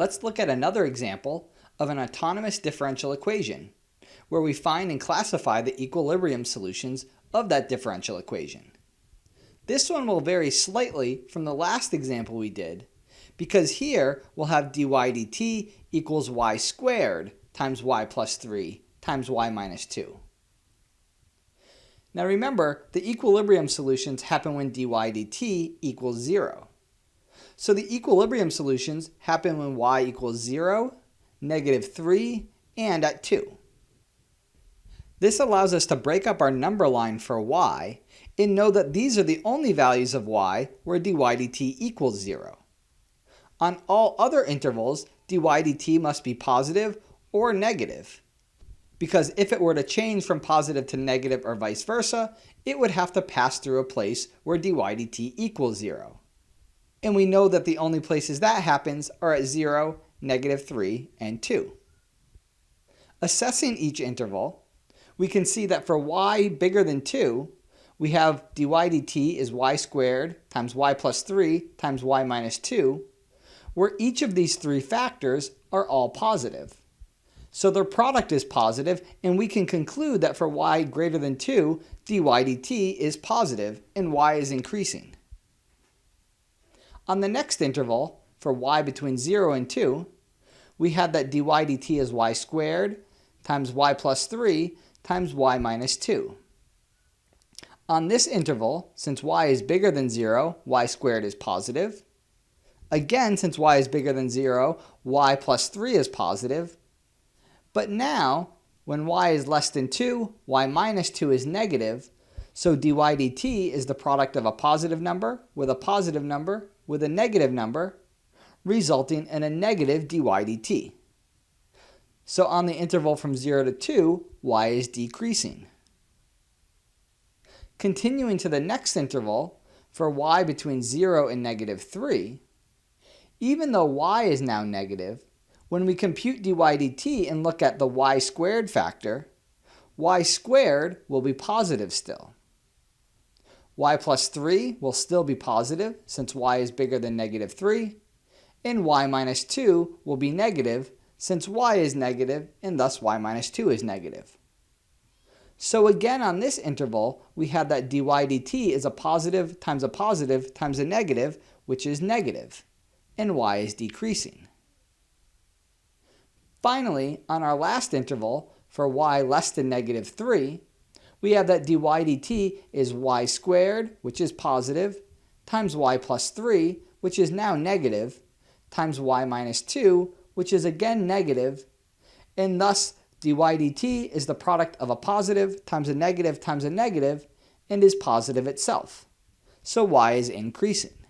Let's look at another example of an autonomous differential equation, where we find and classify the equilibrium solutions of that differential equation. This one will vary slightly from the last example we did, because here we'll have dy dt equals y squared times y plus 3 times y minus 2. Now remember, the equilibrium solutions happen when dy dt equals 0. So the equilibrium solutions happen when y equals 0, -3, and at 2. This allows us to break up our number line for y and know that these are the only values of y where dy dt equals 0. On all other intervals, dy dt must be positive or negative, because if it were to change from positive to negative or vice versa, it would have to pass through a place where dy dt equals 0. And we know that the only places that happens are at 0, -3, and 2. Assessing each interval, we can see that for y bigger than 2, we have dy dt is y squared times y plus 3 times y minus 2, where each of these three factors are all positive. So their product is positive, and we can conclude that for y greater than 2, dy dt is positive and y is increasing. On the next interval, for y between 0 and 2, we have that dy dt is y squared times y plus 3 times y minus 2. On this interval, since y is bigger than 0, y squared is positive. Again, since y is bigger than 0, y plus 3 is positive. But now, when y is less than 2, y minus 2 is negative, so dy dt is the product of a positive number with a positive number with a negative number, resulting in a negative dy dt. So on the interval from 0 to 2, y is decreasing. Continuing to the next interval, for y between 0 and -3, even though y is now negative, when we compute dy dt and look at the y squared factor, y squared will be positive still. Y plus 3 will still be positive since y is bigger than -3, and y minus 2 will be negative since y is negative and thus y minus 2 is negative. So again on this interval, we have that dy dt is a positive times a negative, which is negative, and y is decreasing. Finally, on our last interval, for y less than -3, we have that dy dt is y squared, which is positive, times y plus 3, which is now negative, times y minus 2, which is again negative, and thus dy dt is the product of a positive times a negative and is positive itself. So y is increasing.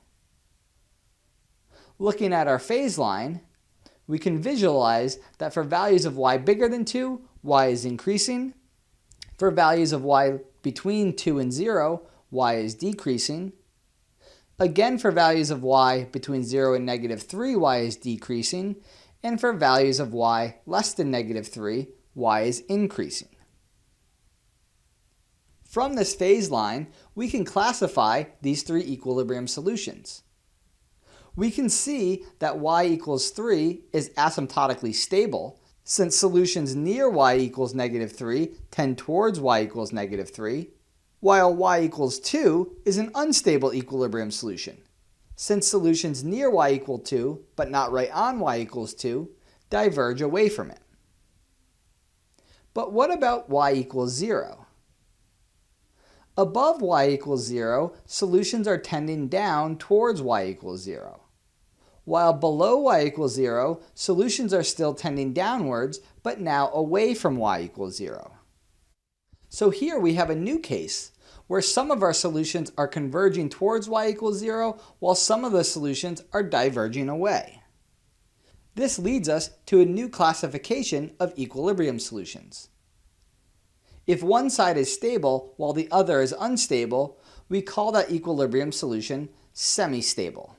Looking at our phase line, we can visualize that for values of y bigger than 2, y is increasing. For values of y between 2 and 0, y is decreasing. Again, for values of y between 0 and -3, y is decreasing. And for values of y less than -3, y is increasing. From this phase line, we can classify these three equilibrium solutions. We can see that y equals 3 is asymptotically stable, since solutions near y equals -3 tend towards y equals -3, while y equals 2 is an unstable equilibrium solution, since solutions near y equal 2, but not right on y equals 2, diverge away from it. But what about y equals 0? Above y equals 0, solutions are tending down towards y equals 0. While below y equals 0, solutions are still tending downwards, but now away from y equals 0. So here we have a new case, where some of our solutions are converging towards y equals 0, while some of the solutions are diverging away. This leads us to a new classification of equilibrium solutions. If one side is stable while the other is unstable, we call that equilibrium solution semi-stable.